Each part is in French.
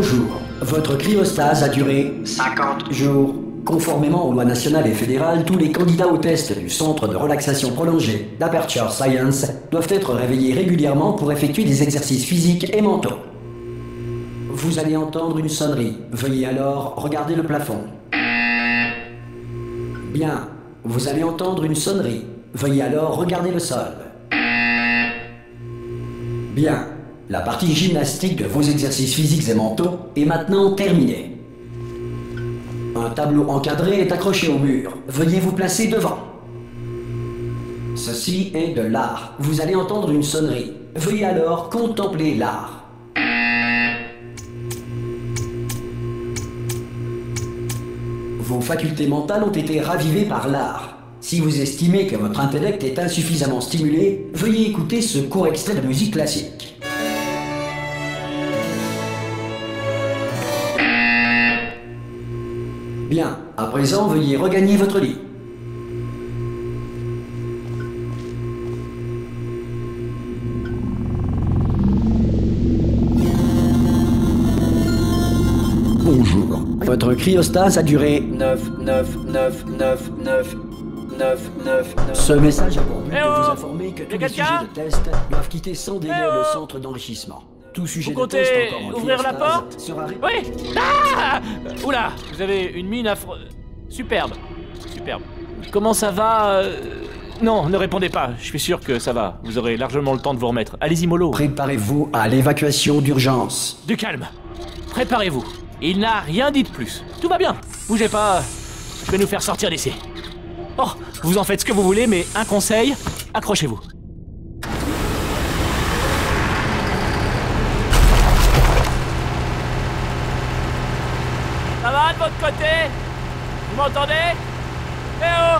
Bonjour. Votre cryostase a duré 50 jours. Conformément aux lois nationales et fédérales, tous les candidats au test du Centre de relaxation prolongée d'Aperture Science doivent être réveillés régulièrement pour effectuer des exercices physiques et mentaux. Vous allez entendre une sonnerie. Veuillez alors regarder le plafond. Bien. Vous allez entendre une sonnerie. Veuillez alors regarder le sol. Bien. La partie gymnastique de vos exercices physiques et mentaux est maintenant terminée. Un tableau encadré est accroché au mur. Veuillez vous placer devant. Ceci est de l'art. Vous allez entendre une sonnerie. Veuillez alors contempler l'art. Vos facultés mentales ont été ravivées par l'art. Si vous estimez que votre intellect est insuffisamment stimulé, veuillez écouter ce court extrait de musique classique. Bien, à présent, veuillez regagner votre lit. Bonjour. Votre cryostase a duré 9. Ce message a pour but de vous informer que tous les sujets de test doivent quitter sans délai le centre d'enrichissement. Tout sujet de test encore en ouvrir la porte sera... Oui. Ah. Oula, vous avez une mine superbe. Superbe. Comment ça va Non, ne répondez pas. Je suis sûr que ça va. Vous aurez largement le temps de vous remettre. Allez-y, mollo. Préparez-vous à l'évacuation d'urgence. Du calme. Préparez-vous. Il n'a rien dit de plus. Tout va bien. Bougez pas. Je vais nous faire sortir d'ici. Oh, vous en faites ce que vous voulez, mais un conseil, accrochez-vous. Ça va de votre côté? Vous m'entendez? Eh oh!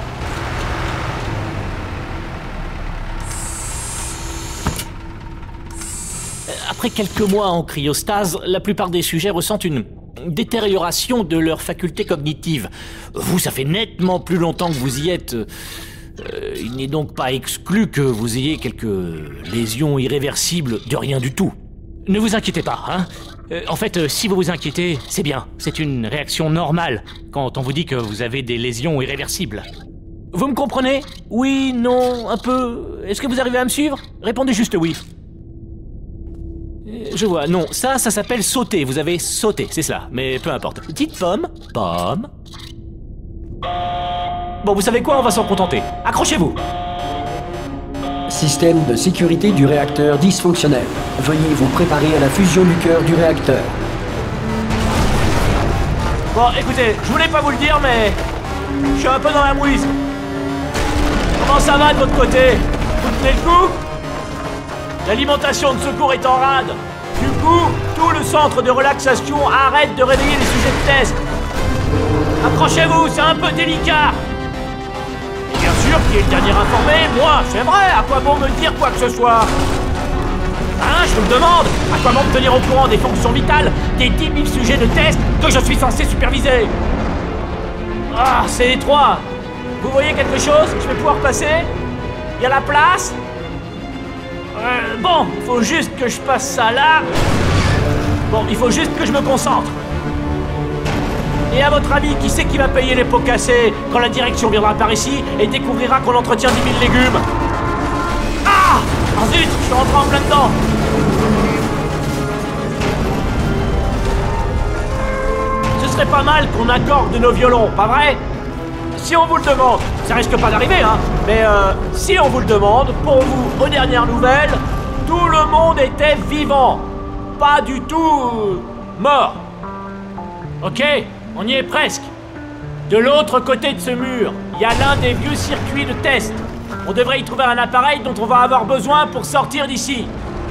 Après quelques mois en cryostase, la plupart des sujets ressentent une détérioration de leurs facultés cognitives. Vous, ça fait nettement plus longtemps que vous y êtes. Il n'est donc pas exclu que vous ayez quelques lésions irréversibles de rien du tout. Ne vous inquiétez pas, hein. En fait, si vous vous inquiétez, c'est bien. C'est une réaction normale quand on vous dit que vous avez des lésions irréversibles. Vous me comprenez? Oui, non, un peu. Est-ce que vous arrivez à me suivre? Répondez juste oui. Je vois, non, ça s'appelle sauter. Vous avez sauté, c'est cela. Mais peu importe. Dites pomme. Pomme. Bon, vous savez quoi? On va s'en contenter. Accrochez-vous. Système de sécurité du réacteur dysfonctionnel. Veuillez vous préparer à la fusion du cœur du réacteur. Bon, écoutez, je voulais pas vous le dire, mais je suis un peu dans la mouise. Comment ça va de votre côté? Vous tenez le coup? L'alimentation de secours est en rade. Du coup, tout le centre de relaxation arrête de réveiller les sujets de test. Accrochez-vous, c'est un peu délicat. Et bien sûr, qui est le dernier informé? Moi, c'est vrai, à quoi bon me dire quoi que ce soit? Hein, je vous le demande, à quoi bon me tenir au courant des fonctions vitales des 10 000 sujets de test que je suis censé superviser? Ah, c'est étroit. Vous voyez quelque chose? Je vais pouvoir passer? Il y a la place? Bon, il faut juste que je passe ça là. Bon, il faut juste que je me concentre. Et à votre avis, qui c'est qui va payer les pots cassés quand la direction viendra par ici et découvrira qu'on entretient 10 000 légumes? Ah! Oh zut, je suis rentré en plein dedans. Ce serait pas mal qu'on accorde nos violons, pas vrai? Si on vous le demande, ça risque pas d'arriver, hein, mais si on vous le demande, pour vous, aux dernières nouvelles, tout le monde était vivant. Pas du tout mort. Ok, on y est presque. De l'autre côté de ce mur, il y a l'un des vieux circuits de test. On devrait y trouver un appareil dont on va avoir besoin pour sortir d'ici.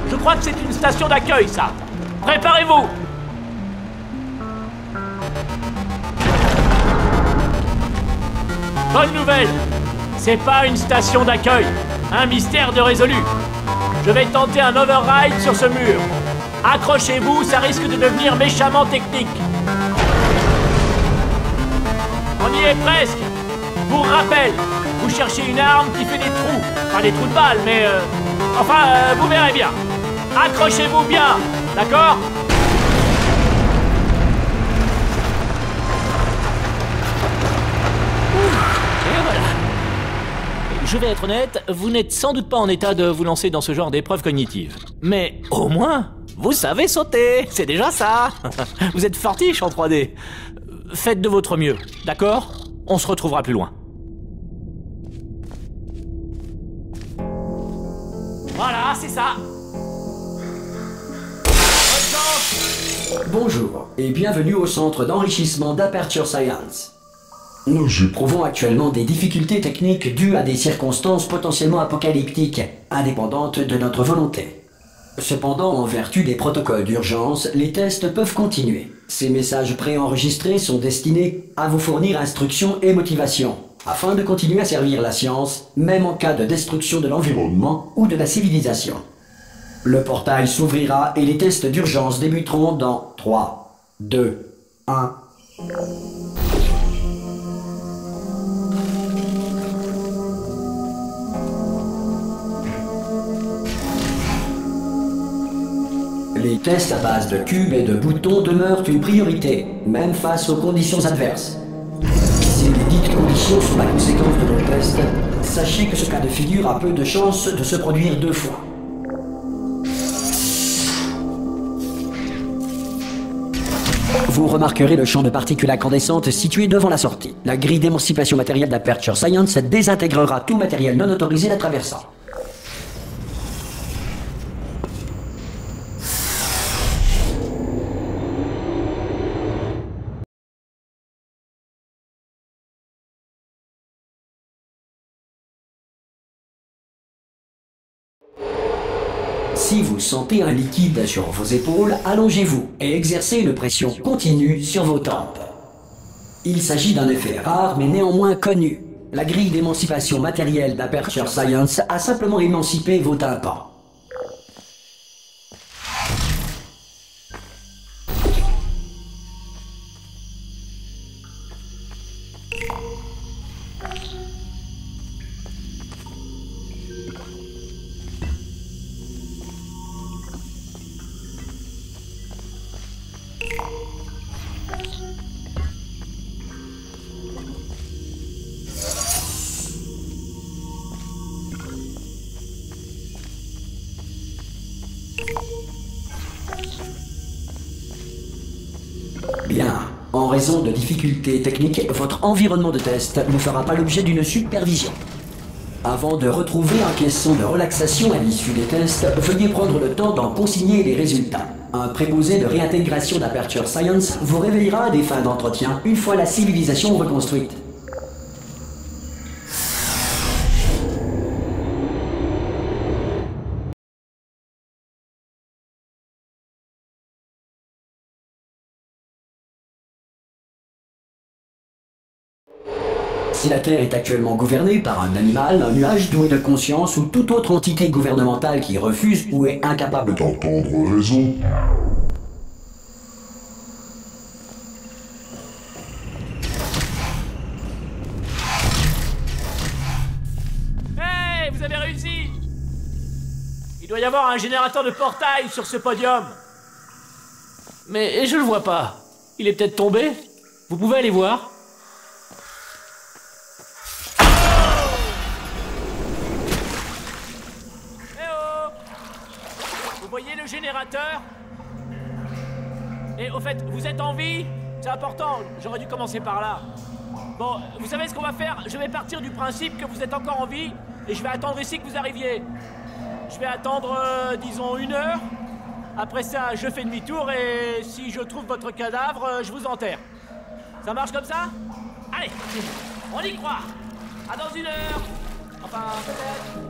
Je crois que c'est une station d'accueil, ça. Préparez-vous. Bonne nouvelle, c'est pas une station d'accueil, un mystère de résolu. Je vais tenter un override sur ce mur. Accrochez-vous, ça risque de devenir méchamment technique. On y est presque. Pour rappel, vous cherchez une arme qui fait des trous. Pas des trous de balles, mais... vous verrez bien. Accrochez-vous bien, d'accord? je vais être honnête, vous n'êtes sans doute pas en état de vous lancer dans ce genre d'épreuve cognitive. Mais au moins, vous savez sauter, c'est déjà ça. Vous êtes fortiche en 3D. Faites de votre mieux, d'accord? On se retrouvera plus loin. Voilà, c'est ça. Bonne chance. Bonjour et bienvenue au centre d'enrichissement d'Aperture Science. Nous éprouvons actuellement des difficultés techniques dues à des circonstances potentiellement apocalyptiques, indépendantes de notre volonté. Cependant, en vertu des protocoles d'urgence, les tests peuvent continuer. Ces messages préenregistrés sont destinés à vous fournir instructions et motivation, afin de continuer à servir la science, même en cas de destruction de l'environnement ou de la civilisation. Le portail s'ouvrira et les tests d'urgence débuteront dans 3, 2, 1... Les tests à base de cubes et de boutons demeurent une priorité, même face aux conditions adverses. Si les dites conditions sont la conséquence de nos tests, sachez que ce cas de figure a peu de chances de se produire 2 fois. Vous remarquerez le champ de particules incandescentes situé devant la sortie. La grille d'émancipation matérielle d'Aperture Science désintégrera tout matériel non autorisé la traversant. Si vous sentez un liquide sur vos épaules, allongez-vous et exercez une pression continue sur vos tempes. Il s'agit d'un effet rare mais néanmoins connu. La grille d'émancipation matérielle d'Aperture Science a simplement émancipé vos tympans. Bien. En raison de difficultés techniques, votre environnement de test ne fera pas l'objet d'une supervision. Avant de retrouver un caisson de relaxation à l'issue des tests, veuillez prendre le temps d'en consigner les résultats. Un préposé de réintégration d'Aperture Science vous réveillera à des fins d'entretien une fois la civilisation reconstruite. Si la Terre est actuellement gouvernée par un animal, un nuage doué de conscience ou toute autre entité gouvernementale qui refuse ou est incapable d'entendre raison. Hey, vous avez réussi! Il doit y avoir un générateur de portail sur ce podium. Mais je le vois pas. Il est peut-être tombé? Vous pouvez aller voir? Vous voyez le générateur? Et au fait, vous êtes en vie? C'est important, j'aurais dû commencer par là. Bon, vous savez ce qu'on va faire? Je vais partir du principe que vous êtes encore en vie et je vais attendre ici que vous arriviez. Je vais attendre, disons, 1 heure. Après ça, je fais demi-tour et si je trouve votre cadavre, je vous enterre. Ça marche comme ça? Allez, on y croit. À dans 1 heure. Enfin, peut-être.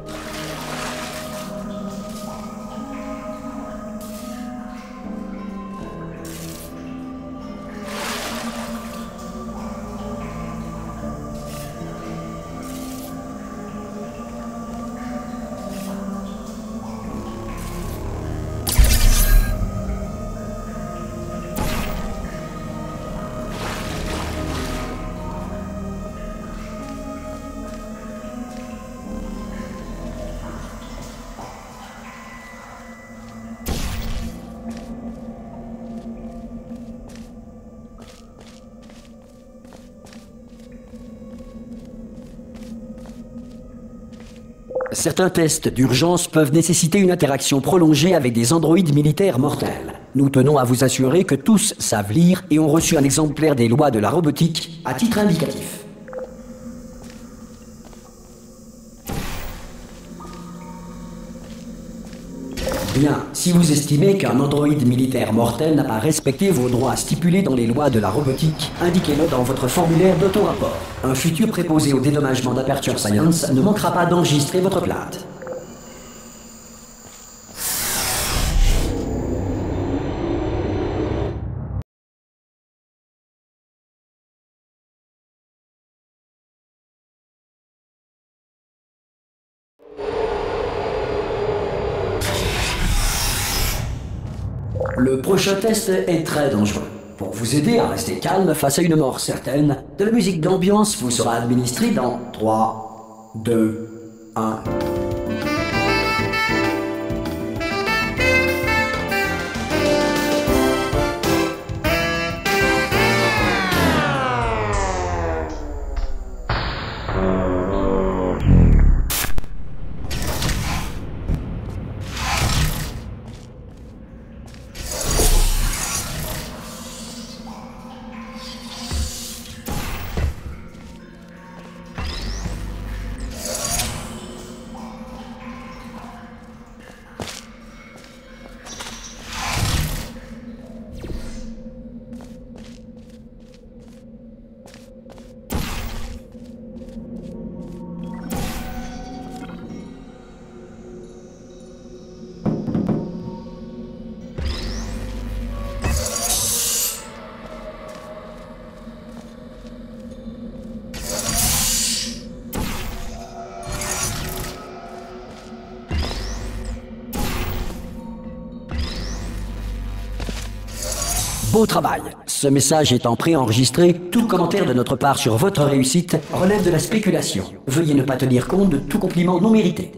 Certains tests d'urgence peuvent nécessiter une interaction prolongée avec des androïdes militaires mortels. Nous tenons à vous assurer que tous savent lire et ont reçu un exemplaire des lois de la robotique à titre indicatif. Bien, si vous estimez qu'un androïde militaire mortel n'a pas respecté vos droits stipulés dans les lois de la robotique, indiquez-le dans votre formulaire d'auto-rapport. Un futur préposé au dédommagement d'Aperture Science ne manquera pas d'enregistrer votre plainte. Le prochain test est très dangereux. Pour vous aider à rester calme face à une mort certaine, de la musique d'ambiance vous sera administrée dans 3, 2, 1... Beau travail. Ce message étant préenregistré, tout commentaire de notre part sur votre réussite relève de la spéculation. Veuillez ne pas tenir compte de tout compliment non mérité.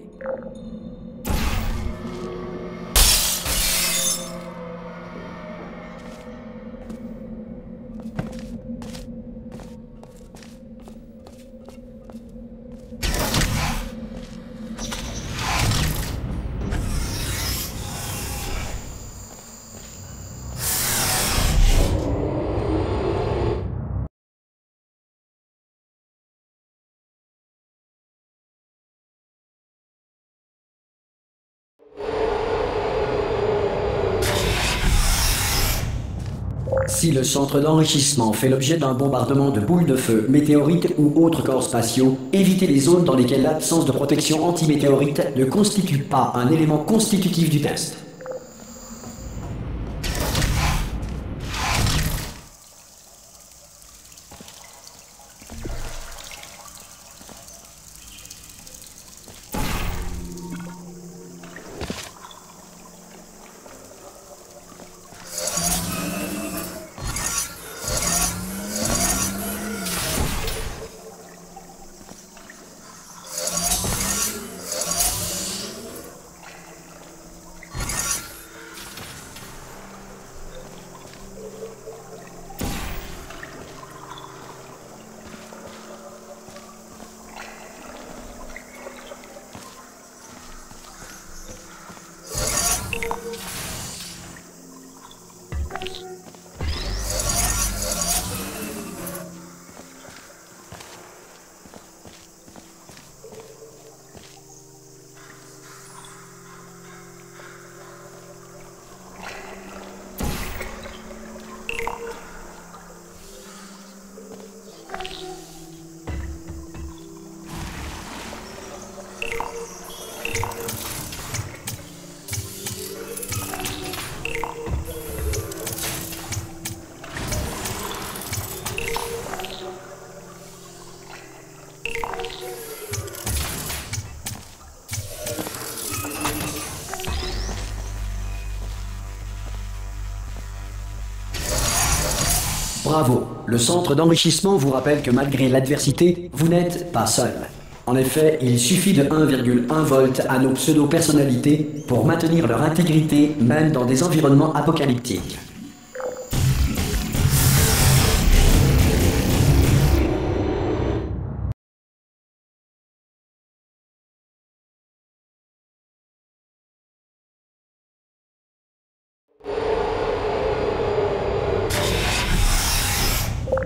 Si le centre d'enrichissement fait l'objet d'un bombardement de boules de feu, météorites ou autres corps spatiaux, évitez les zones dans lesquelles l'absence de protection anti-météorite ne constitue pas un élément constitutif du test. Bravo! Le centre d'enrichissement vous rappelle que malgré l'adversité, vous n'êtes pas seul. En effet, il suffit de 1,1 volt à nos pseudo-personnalités pour maintenir leur intégrité même dans des environnements apocalyptiques.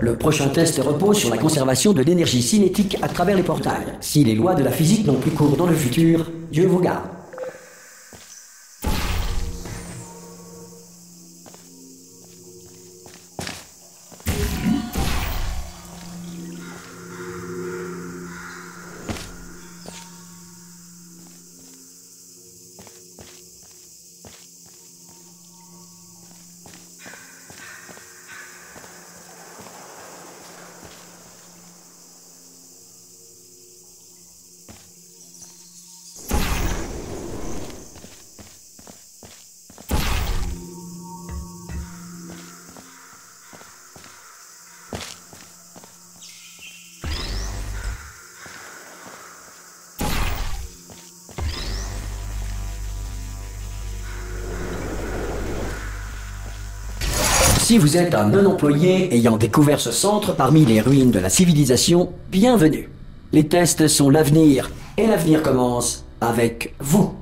Le prochain test repose sur la conservation de l'énergie cinétique à travers les portails. Si les lois de la physique n'ont plus cours dans le futur, Dieu vous garde. Si vous êtes un non-employé ayant découvert ce centre parmi les ruines de la civilisation, bienvenue. Les tests sont l'avenir, et l'avenir commence avec vous.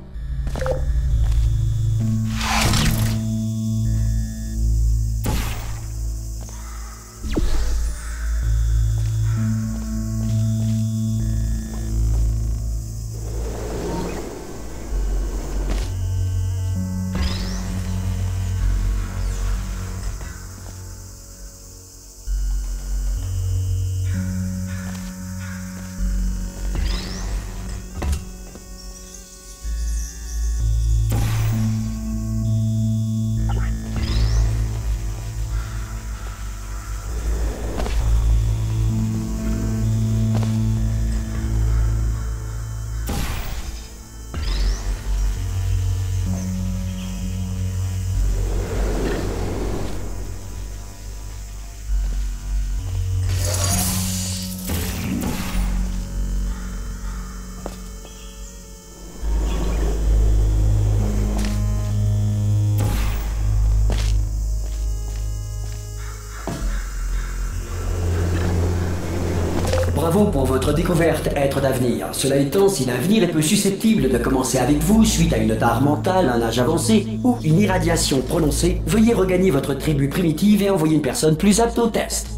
Bravo pour votre découverte, être d'avenir. Cela étant, si l'avenir est peu susceptible de commencer avec vous suite à une tare mentale, un âge avancé ou une irradiation prononcée, veuillez regagner votre tribu primitive et envoyer une personne plus apte au test.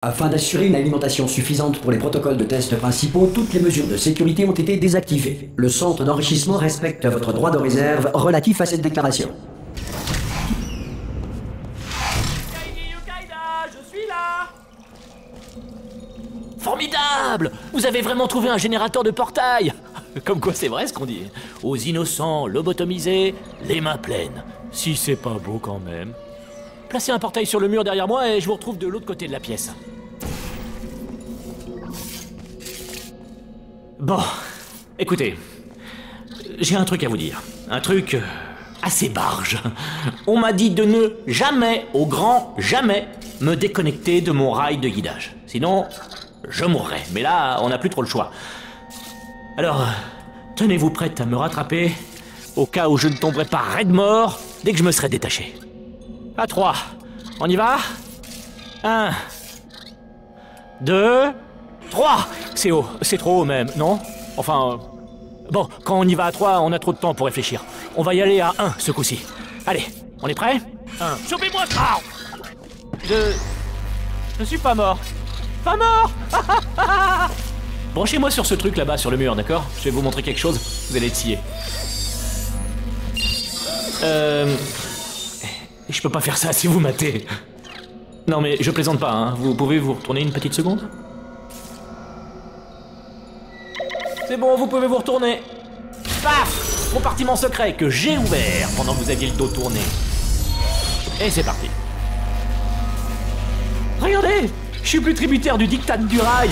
Afin d'assurer une alimentation suffisante pour les protocoles de tests principaux, toutes les mesures de sécurité ont été désactivées. Le centre d'enrichissement respecte votre droit de réserve relatif à cette déclaration. Je suis là! Formidable! Vous avez vraiment trouvé un générateur de portail! Comme quoi c'est vrai ce qu'on dit. Aux innocents lobotomisés, les mains pleines. Si c'est pas beau quand même. Placez un portail sur le mur derrière moi et je vous retrouve de l'autre côté de la pièce. Bon, écoutez, j'ai un truc à vous dire. Un truc assez barge. On m'a dit de ne jamais, au grand jamais, me déconnecter de mon rail de guidage. Sinon, je mourrais. Mais là, on n'a plus trop le choix. Alors, tenez-vous prête à me rattraper, au cas où je ne tomberai pas raide mort dès que je me serai détaché. À 3. On y va? 1, 2, 3. C'est haut. C'est trop haut même, non? Enfin... Bon, quand on y va à 3, on a trop de temps pour réfléchir. On va y aller à 1 ce coup-ci. Allez, on est prêt? 1. Chopez-moi ça! Je suis pas mort. Pas mort! Branchez-moi sur ce truc là-bas sur le mur, d'accord? Je vais vous montrer quelque chose. Vous allez être scié. Je peux pas faire ça si vous matez. Non mais je plaisante pas, hein. Vous pouvez vous retourner une petite seconde? C'est bon, vous pouvez vous retourner. Paf! Compartiment secret que j'ai ouvert pendant que vous aviez le dos tourné. Et c'est parti. Regardez! Je suis plus tributaire du diktat du rail.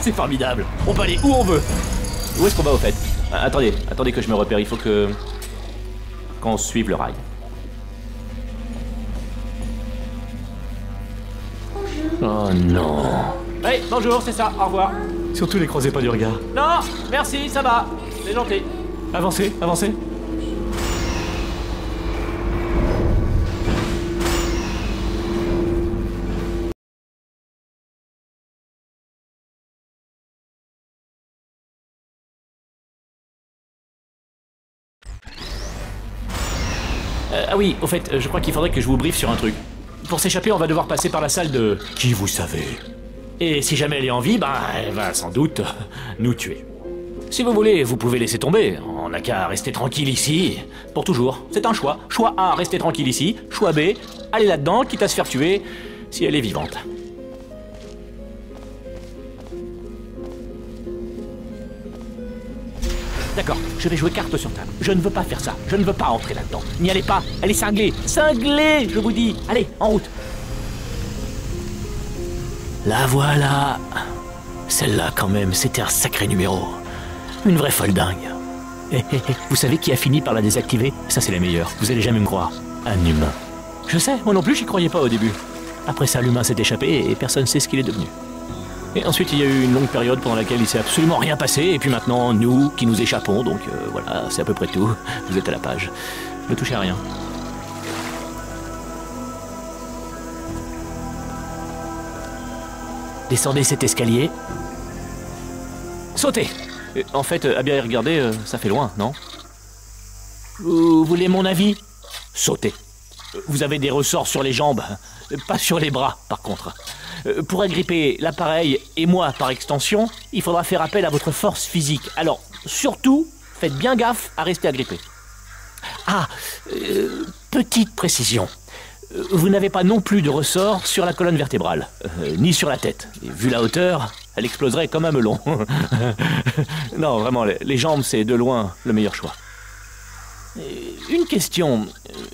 C'est formidable. On peut aller où on veut. Où est-ce qu'on va au fait? Attendez que je me repère, il faut qu'on suive le rail. Oh non. Hey, bonjour, c'est ça, au revoir. Surtout les croisez pas du regard. Non, merci, ça va. C'est gentil. Avancez, avancez. Ah oui, au fait, je crois qu'il faudrait que je vous briefe sur un truc. Pour s'échapper, on va devoir passer par la salle de... Qui vous savez. Et si jamais elle est en vie, ben, elle va sans doute nous tuer. Si vous voulez, vous pouvez laisser tomber. On n'a qu'à rester tranquille ici. Pour toujours. C'est un choix. Choix A, rester tranquille ici. Choix B, aller là-dedans, quitte à se faire tuer, si elle est vivante. D'accord, je vais jouer carte sur table. Je ne veux pas faire ça. Je ne veux pas entrer là-dedans. N'y allez pas. Elle est cinglée. Cinglée, je vous dis. Allez, en route. La voilà. Celle-là, quand même, c'était un sacré numéro. Une vraie folle dingue. Vous savez qui a fini par la désactiver? Ça, c'est la meilleure. Vous allez jamais me croire. Un humain. Je sais, moi non plus, j'y croyais pas au début. Après ça, l'humain s'est échappé et personne ne sait ce qu'il est devenu. Et ensuite, il y a eu une longue période pendant laquelle il s'est absolument rien passé, et puis maintenant, nous qui nous échappons, donc voilà, c'est à peu près tout. Vous êtes à la page. Ne touchez à rien. Descendez cet escalier. Sautez! En fait, à bien y regarder, ça fait loin, non? Vous voulez mon avis? Sautez. Vous avez des ressorts sur les jambes, pas sur les bras, par contre. Pour agripper l'appareil, et moi par extension, il faudra faire appel à votre force physique. Alors, surtout, faites bien gaffe à rester agrippé. Ah, petite précision. Vous n'avez pas non plus de ressort sur la colonne vertébrale, ni sur la tête. Et vu la hauteur, elle exploserait comme un melon. Non, vraiment, les jambes, c'est de loin le meilleur choix. Une question,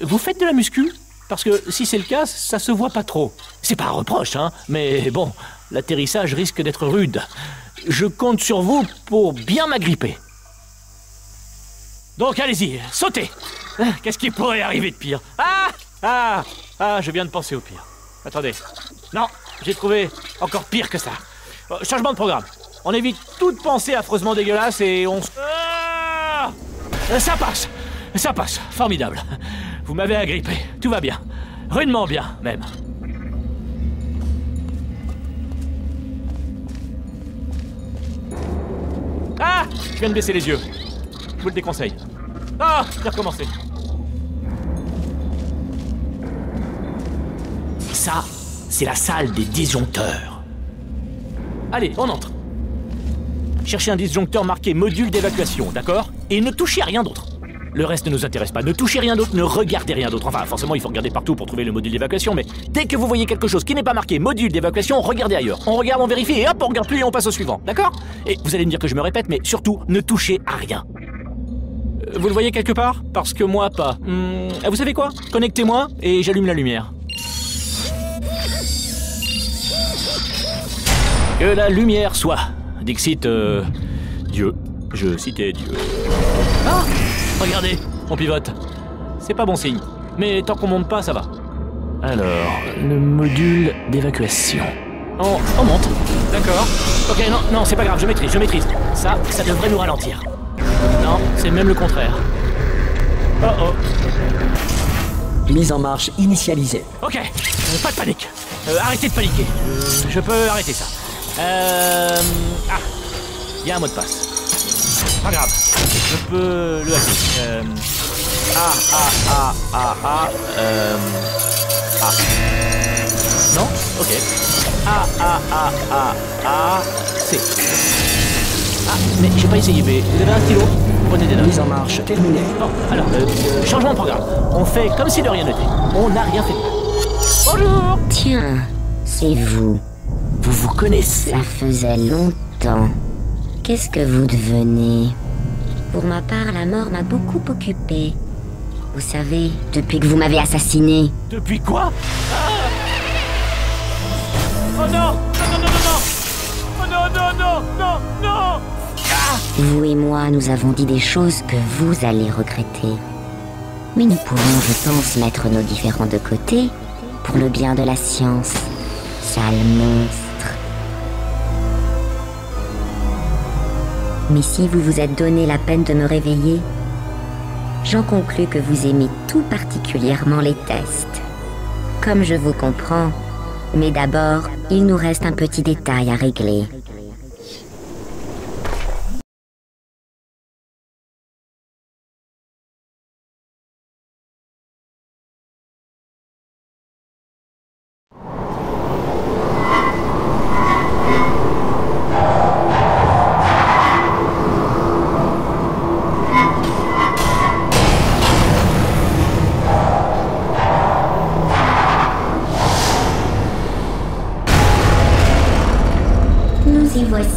vous faites de la muscu? Parce que si c'est le cas, ça se voit pas trop. C'est pas un reproche, hein, mais bon, l'atterrissage risque d'être rude. Je compte sur vous pour bien m'agripper. Donc allez-y, sautez. Qu'est-ce qui pourrait arriver de pire? Ah, je viens de penser au pire. Attendez. Non, j'ai trouvé encore pire que ça. Changement de programme. On évite toute pensée affreusement dégueulasse et on... Ah, ça passe. Ça passe. Formidable. Vous m'avez agrippé. Tout va bien. Rudement bien, même. Ah! Je viens de baisser les yeux. Je vous le déconseille. Ah! J'ai recommencé. Ça, c'est la salle des disjoncteurs. Allez, on entre. Cherchez un disjoncteur marqué module d'évacuation, d'accord? Et ne touchez à rien d'autre. Le reste ne nous intéresse pas. Ne touchez rien d'autre, ne regardez rien d'autre. Enfin, forcément, il faut regarder partout pour trouver le module d'évacuation, mais dès que vous voyez quelque chose qui n'est pas marqué module d'évacuation, regardez ailleurs. On regarde, on vérifie, et hop, on regarde plus et on passe au suivant, d'accord? Et vous allez me dire que je me répète, mais surtout, ne touchez à rien. Vous le voyez quelque part? Parce que moi, pas. Vous savez quoi? Connectez-moi et j'allume la lumière. Que la lumière soit. Dixit, Dieu. Je citais Dieu. Ah! Regardez, on pivote. C'est pas bon signe. Mais tant qu'on monte pas, ça va. Alors, le module d'évacuation. On monte. D'accord. Ok, non, c'est pas grave, je maîtrise. Ça devrait nous ralentir. Non, c'est même le contraire. Oh. Mise en marche initialisée. Ok, pas de panique. Arrêtez de paniquer. Je peux arrêter ça. Il y a un mot de passe. Pas grave, je peux le hacker. Non? Ok. C. Mais j'ai pas essayé B. Vous avez un stylo? Prenez des notes. Mise en marche terminée. Bon, alors, changement de programme. On fait comme si de rien n'était. On n'a rien fait. Bonjour! Tiens, c'est vous. Vous vous connaissez? Ça faisait longtemps. Qu'est-ce que vous devenez? Pour ma part, la mort m'a beaucoup occupée. Vous savez, depuis que vous m'avez assassiné. Depuis quoi? Oh non! Non! Vous et moi, nous avons dit des choses que vous allez regretter. Mais nous pouvons, je pense, mettre nos différends de côté pour le bien de la science. Sale monstre. Mais si vous vous êtes donné la peine de me réveiller, j'en conclus que vous aimez tout particulièrement les tests. Comme je vous comprends, mais d'abord, il nous reste un petit détail à régler.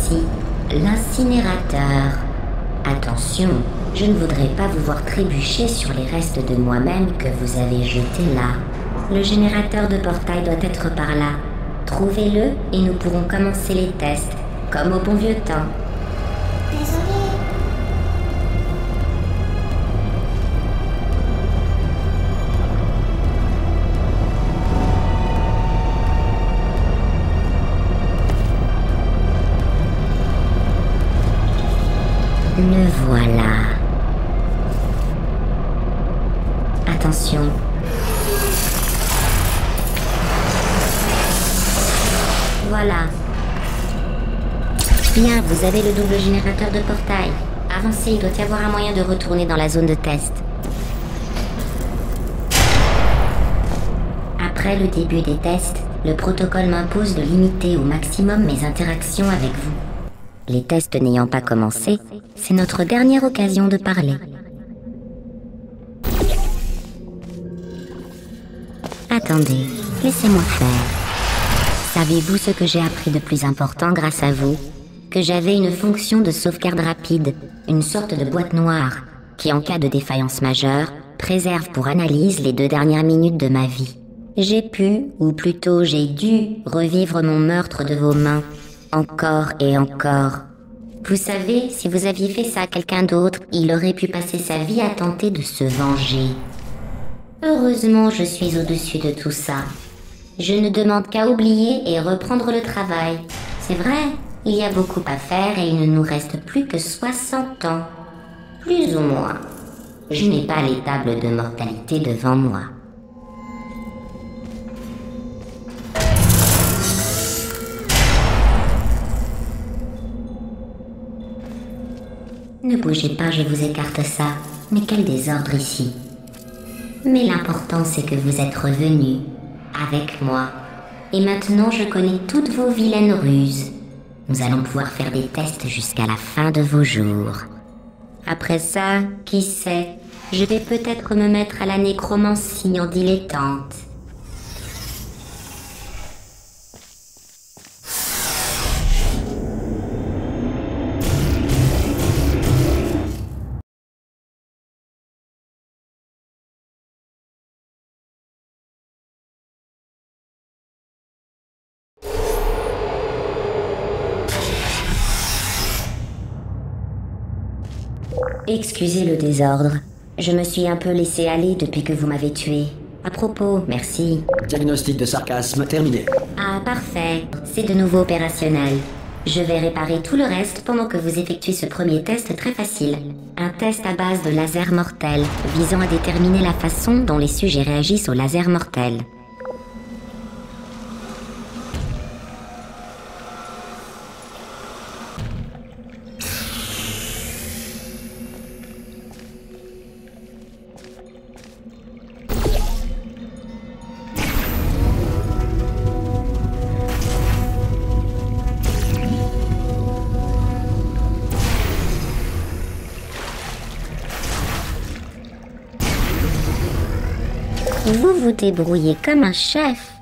ici, l'incinérateur. Attention, je ne voudrais pas vous voir trébucher sur les restes de moi-même que vous avez jetés là. Le générateur de portail doit être par là. Trouvez-le et nous pourrons commencer les tests, comme au bon vieux temps. Désolée. Le voilà. Attention. Voilà. Bien, vous avez le double générateur de portail. Avancez, il doit y avoir un moyen de retourner dans la zone de test. Après le début des tests, le protocole m'impose de limiter au maximum mes interactions avec vous. Les tests n'ayant pas commencé, c'est notre dernière occasion de parler. Attendez, laissez-moi faire. Savez-vous ce que j'ai appris de plus important grâce à vous? Que j'avais une fonction de sauvegarde rapide, une sorte de boîte noire, qui en cas de défaillance majeure, préserve pour analyse les 2 dernières minutes de ma vie. J'ai pu, ou plutôt j'ai dû, revivre mon meurtre de vos mains, encore et encore. Vous savez, si vous aviez fait ça à quelqu'un d'autre, il aurait pu passer sa vie à tenter de se venger. Heureusement, je suis au-dessus de tout ça. Je ne demande qu'à oublier et reprendre le travail. C'est vrai, il y a beaucoup à faire et il ne nous reste plus que 60 ans. Plus ou moins. Je n'ai pas les tables de mortalité devant moi. Ne bougez pas, je vous écarte ça. Mais quel désordre ici. Mais l'important c'est que vous êtes revenus, avec moi. Et maintenant je connais toutes vos vilaines ruses. Nous allons pouvoir faire des tests jusqu'à la fin de vos jours. Après ça, qui sait, je vais peut-être me mettre à la nécromancie en dilettante. Excusez le désordre. Je me suis un peu laissé aller depuis que vous m'avez tué. À propos, merci. Diagnostic de sarcasme terminé. Ah, parfait. C'est de nouveau opérationnel. Je vais réparer tout le reste pendant que vous effectuez ce premier test très facile. Un test à base de laser mortel, visant à déterminer la façon dont les sujets réagissent au laser mortel. Vous vous débrouillez comme un chef.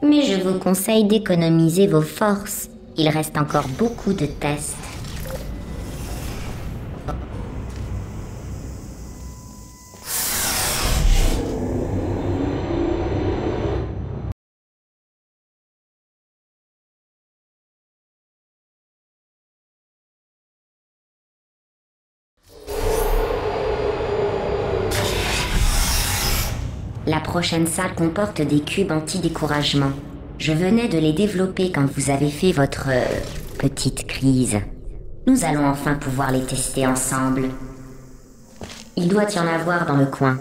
Mais je vous conseille d'économiser vos forces. Il reste encore beaucoup de tests. La prochaine salle comporte des cubes anti-découragement. Je venais de les développer quand vous avez fait votre petite crise. Nous allons enfin pouvoir les tester ensemble. Il doit y en avoir dans le coin.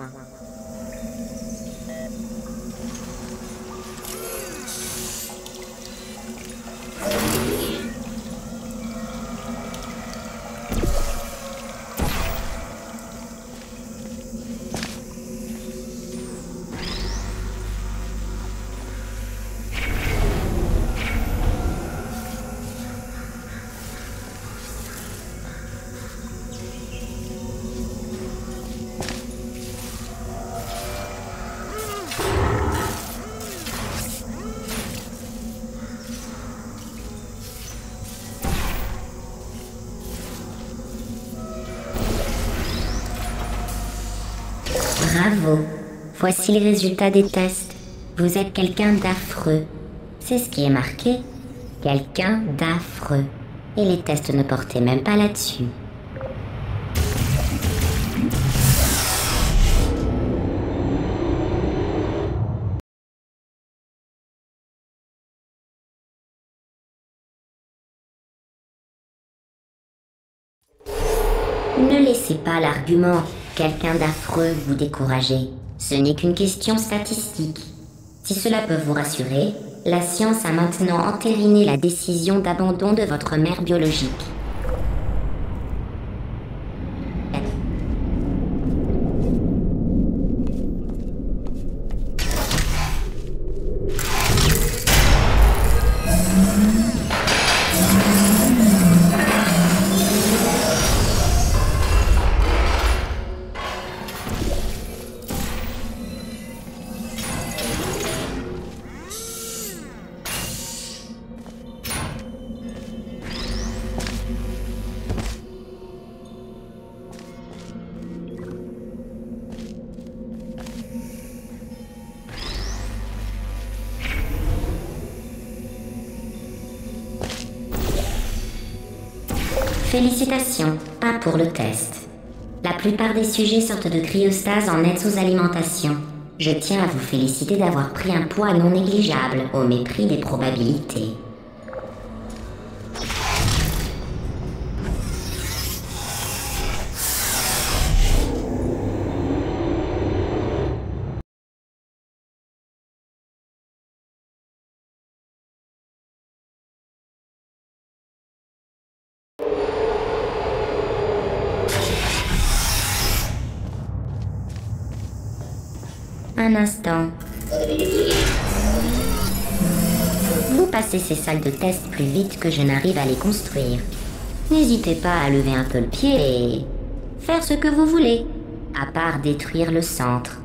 Bravo. Voici les résultats des tests. Vous êtes quelqu'un d'affreux. C'est ce qui est marqué. Quelqu'un d'affreux. Et les tests ne portaient même pas là-dessus. Ne laissez pas l'argument « quelqu'un d'affreux » vous décourager. Ce n'est qu'une question statistique. Si cela peut vous rassurer, la science a maintenant entériné la décision d'abandon de votre mère biologique. Félicitations, pas pour le test. La plupart des sujets sortent de cryostase en nette sous-alimentation. Je tiens à vous féliciter d'avoir pris un poids non négligeable au mépris des probabilités. Un instant. Vous passez ces salles de test plus vite que je n'arrive à les construire. N'hésitez pas à lever un peu le pied et faire ce que vous voulez, à part détruire le centre.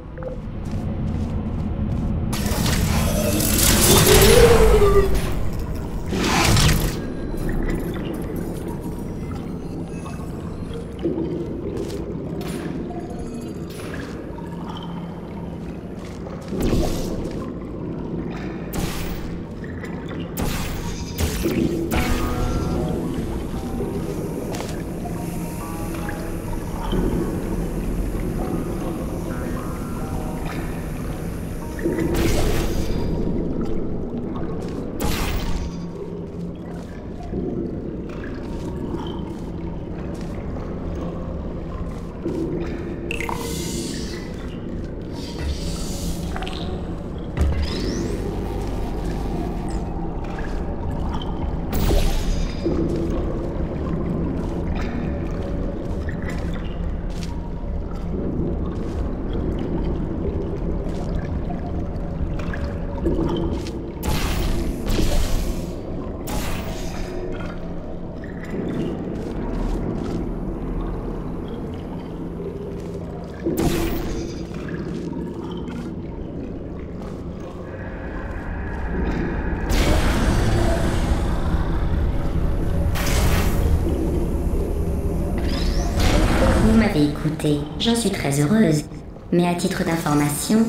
Vous m'avez écouté, j'en suis très heureuse. Mais à titre d'information,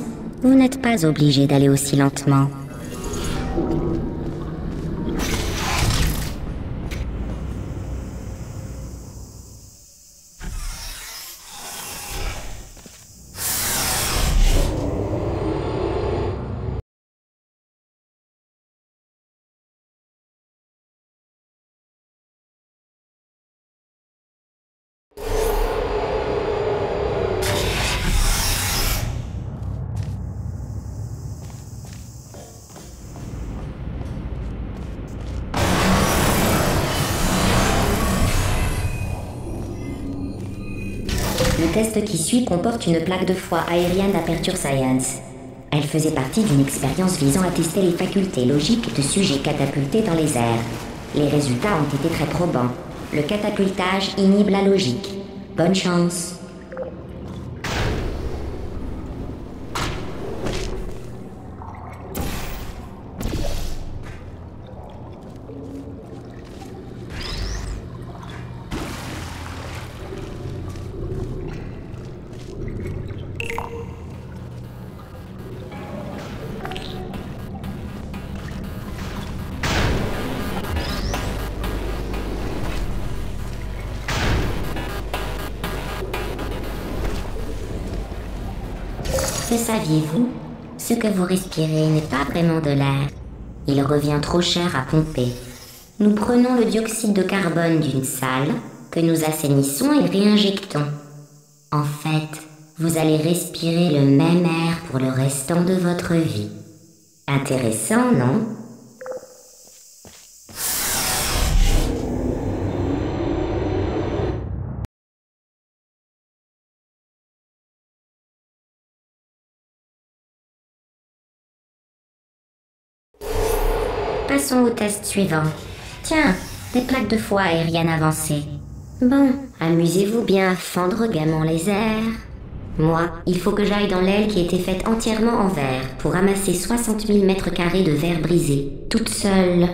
vous n'êtes pas obligé d'aller aussi lentement. Le test qui suit comporte une plaque de foie aérienne d'Aperture Science. Elle faisait partie d'une expérience visant à tester les facultés logiques de sujets catapultés dans les airs. Les résultats ont été très probants. Le catapultage inhibe la logique. Bonne chance. Le saviez-vous? Ce que vous respirez n'est pas vraiment de l'air. Il revient trop cher à pomper. Nous prenons le dioxyde de carbone d'une salle, que nous assainissons et réinjectons. En fait, vous allez respirer le même air pour le restant de votre vie. Intéressant, non? Passons au test suivant. Tiens, des plaques de foie aériennes avancées. Bon, amusez-vous bien à fendre gaiement les airs. Moi, il faut que j'aille dans l'aile qui a été faite entièrement en verre pour ramasser 60 000 mètres carrés de verre brisé, toute seule.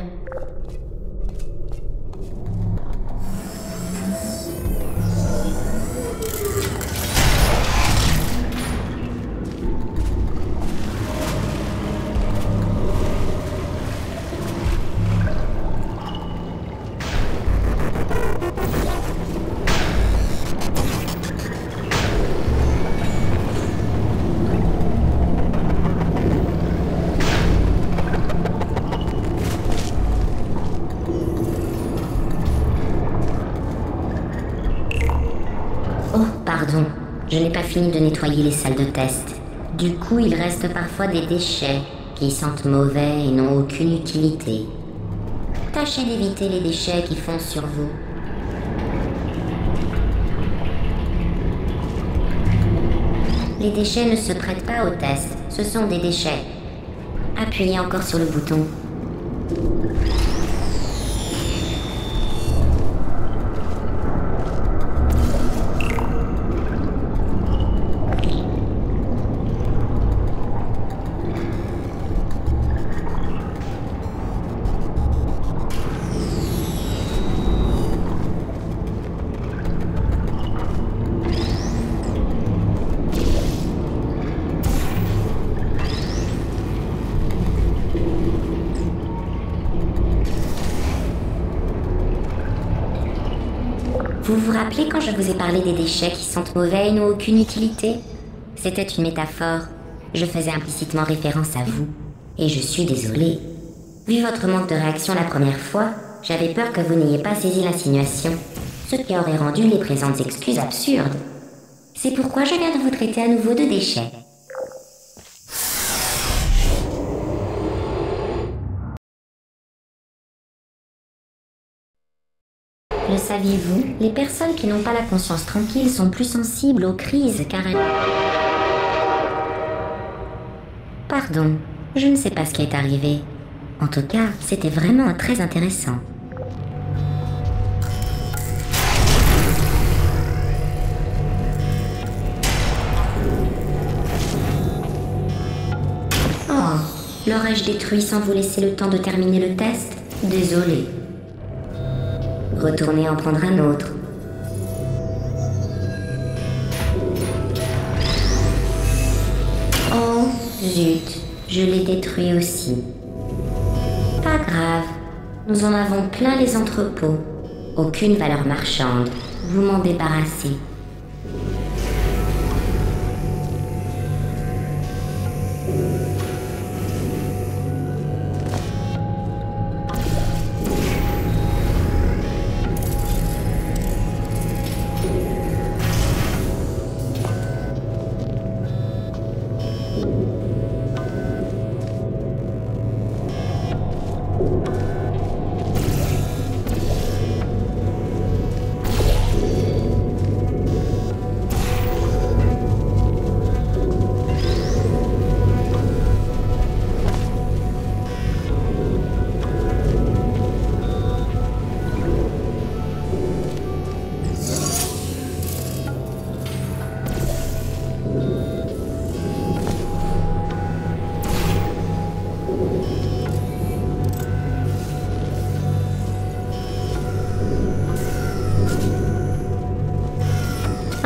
Pardon, je n'ai pas fini de nettoyer les salles de test. Du coup, il reste parfois des déchets qui sentent mauvais et n'ont aucune utilité. Tâchez d'éviter les déchets qui fondent sur vous. Les déchets ne se prêtent pas au test, ce sont des déchets. Appuyez encore sur le bouton. Vous vous rappelez quand je vous ai parlé des déchets qui sentent mauvais et n'ont aucune utilité? C'était une métaphore. Je faisais implicitement référence à vous. Et je suis désolée. Vu votre manque de réaction la première fois, j'avais peur que vous n'ayez pas saisi l'insinuation, ce qui aurait rendu les présentes excuses absurdes. C'est pourquoi je viens de vous traiter à nouveau de déchets. Le saviez-vous? Les personnes qui n'ont pas la conscience tranquille sont plus sensibles aux crises car elles... Pardon, je ne sais pas ce qui est arrivé. En tout cas, c'était vraiment très intéressant. Oh, l'aurais-je détruit sans vous laisser le temps de terminer le test? Désolé. Retournez en prendre un autre. Oh, zut, je l'ai détruit aussi. Pas grave, nous en avons plein les entrepôts. Aucune valeur marchande, vous m'en débarrassez.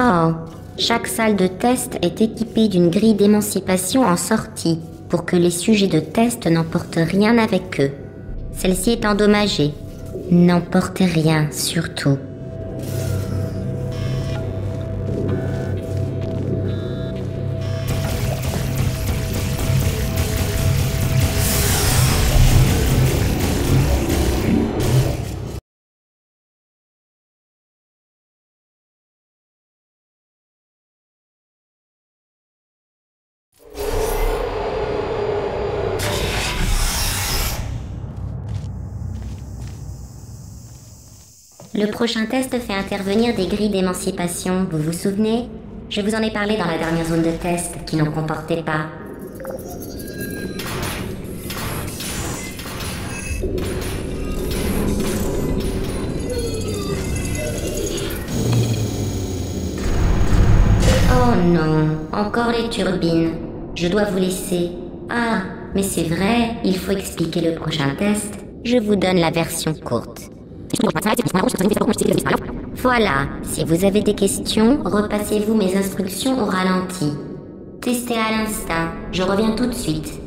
Oh, chaque salle de test est équipée d'une grille d'émancipation en sortie pour que les sujets de test n'emportent rien avec eux. Celle-ci est endommagée. N'emportez rien, surtout. Le prochain test fait intervenir des grilles d'émancipation, vous vous souvenez? Je vous en ai parlé dans la dernière zone de test, qui n'en comportait pas. Oh non, encore les turbines. Je dois vous laisser. Ah, mais c'est vrai, il faut expliquer le prochain test. Je vous donne la version courte. Voilà, si vous avez des questions, repassez-vous mes instructions au ralenti. Testez à l'instinct, je reviens tout de suite.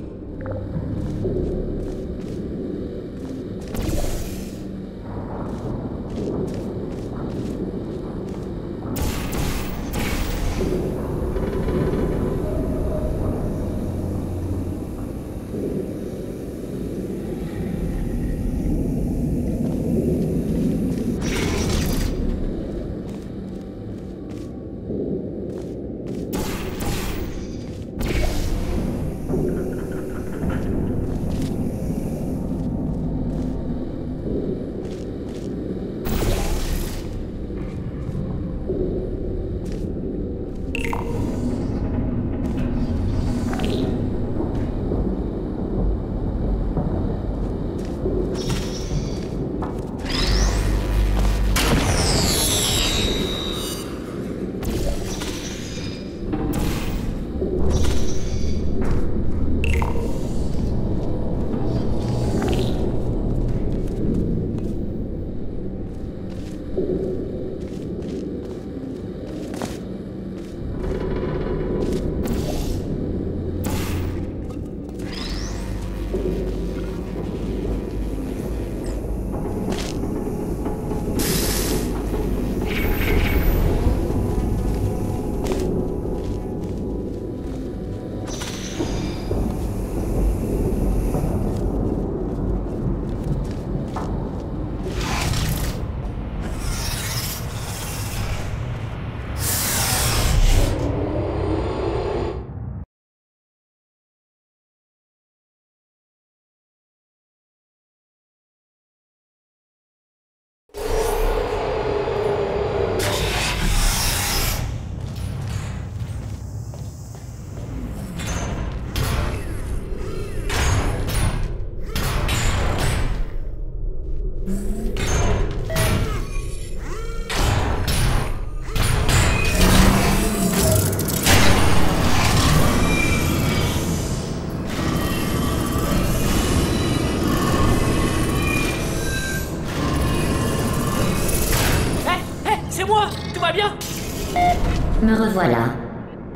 Me revoilà.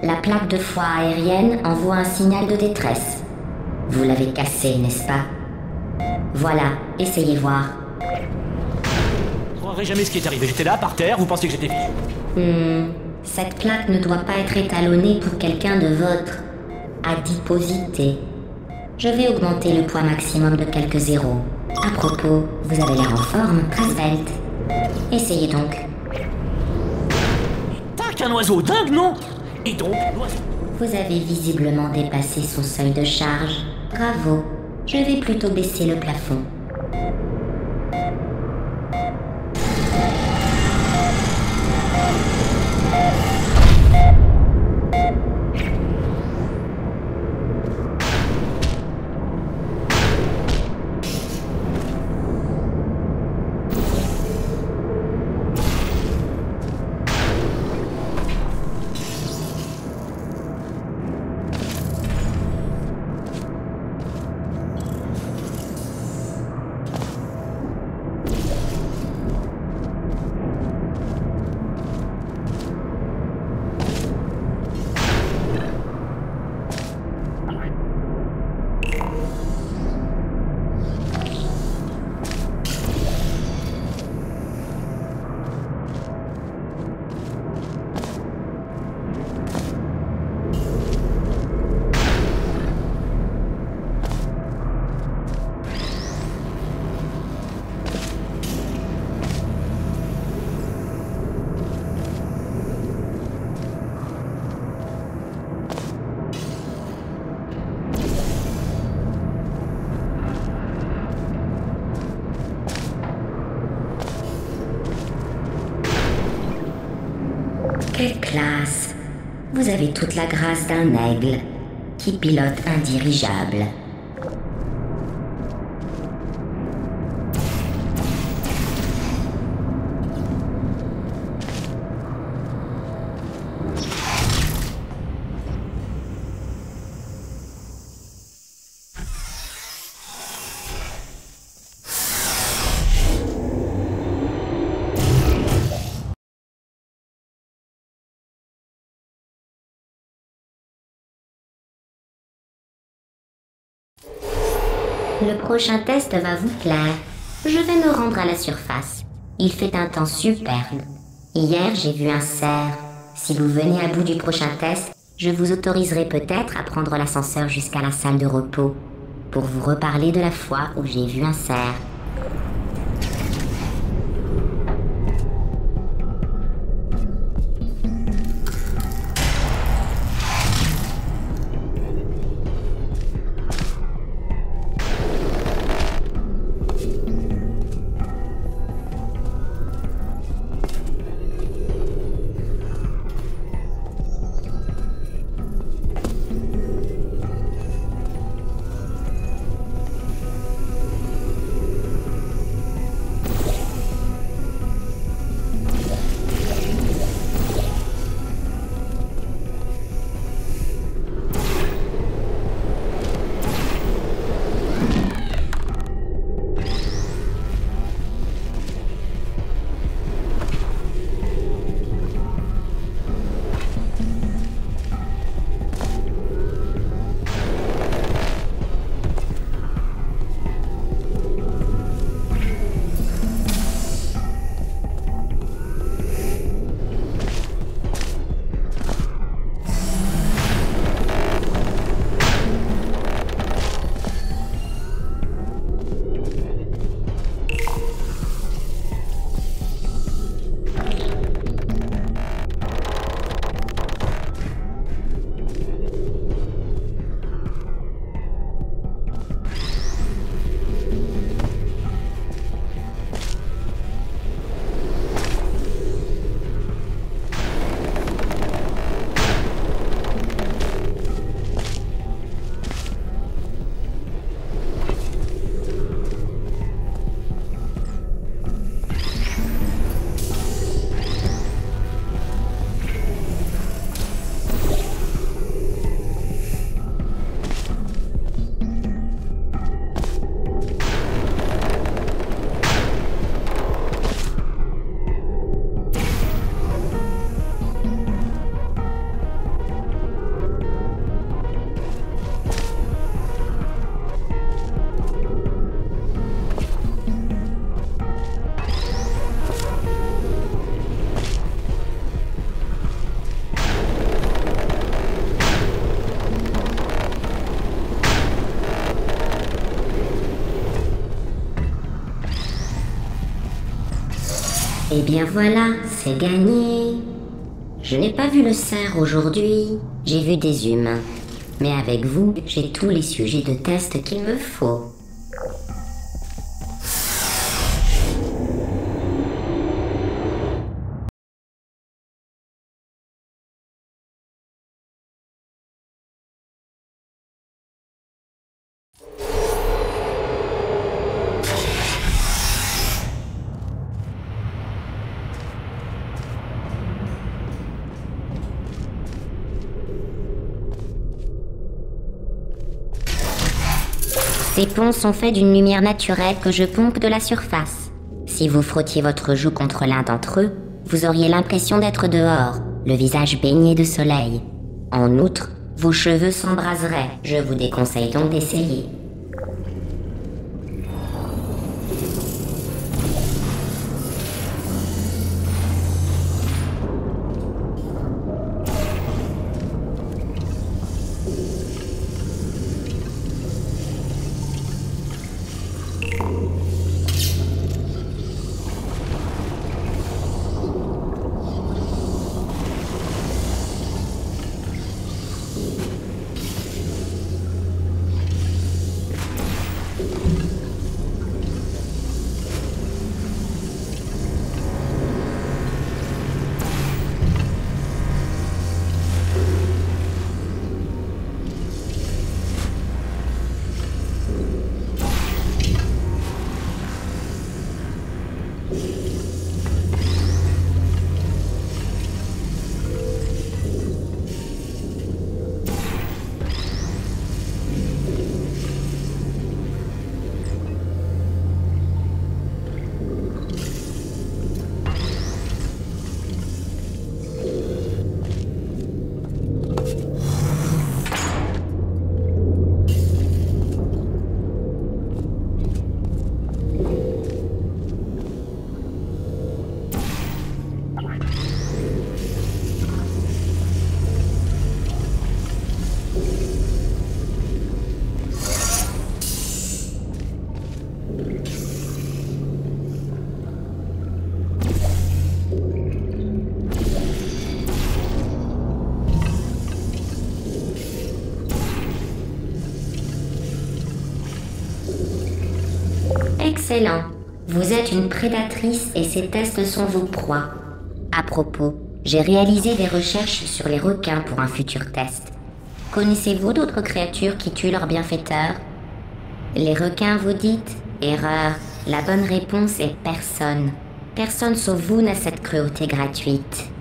La plaque de foie aérienne envoie un signal de détresse. Vous l'avez cassé, n'est-ce pas? Voilà, essayez voir. Je croirais jamais ce qui est arrivé. J'étais là, par terre, vous pensiez que j'étais fichu. Cette plaque ne doit pas être étalonnée pour quelqu'un de votre adiposité. Je vais augmenter le poids maximum de quelques zéros. À propos, vous avez l'air en forme, très svelte. Essayez donc. Tac, un oiseau dingue, non? Et donc, l'oiseau... Vous avez visiblement dépassé son seuil de charge. Bravo. Je vais plutôt baisser le plafond. Vous avez toute la grâce d'un aigle qui pilote un dirigeable. Le prochain test va vous plaire. Je vais me rendre à la surface. Il fait un temps superbe. Hier, j'ai vu un cerf. Si vous venez à bout du prochain test, je vous autoriserai peut-être à prendre l'ascenseur jusqu'à la salle de repos pour vous reparler de la fois où j'ai vu un cerf. Eh bien voilà, c'est gagné. Je n'ai pas vu le cerf aujourd'hui, j'ai vu des humains. Mais avec vous, j'ai tous les sujets de test qu'il me faut. Ces ponts sont faits d'une lumière naturelle que je pompe de la surface. Si vous frottiez votre joue contre l'un d'entre eux, vous auriez l'impression d'être dehors, le visage baigné de soleil. En outre, vos cheveux s'embraseraient. Je vous déconseille donc d'essayer. Excellent. Vous êtes une prédatrice et ces tests sont vos proies. À propos, j'ai réalisé des recherches sur les requins pour un futur test. Connaissez-vous d'autres créatures qui tuent leurs bienfaiteurs? Les requins, vous dites? Erreur. La bonne réponse est personne. Personne sauf vous n'a cette cruauté gratuite.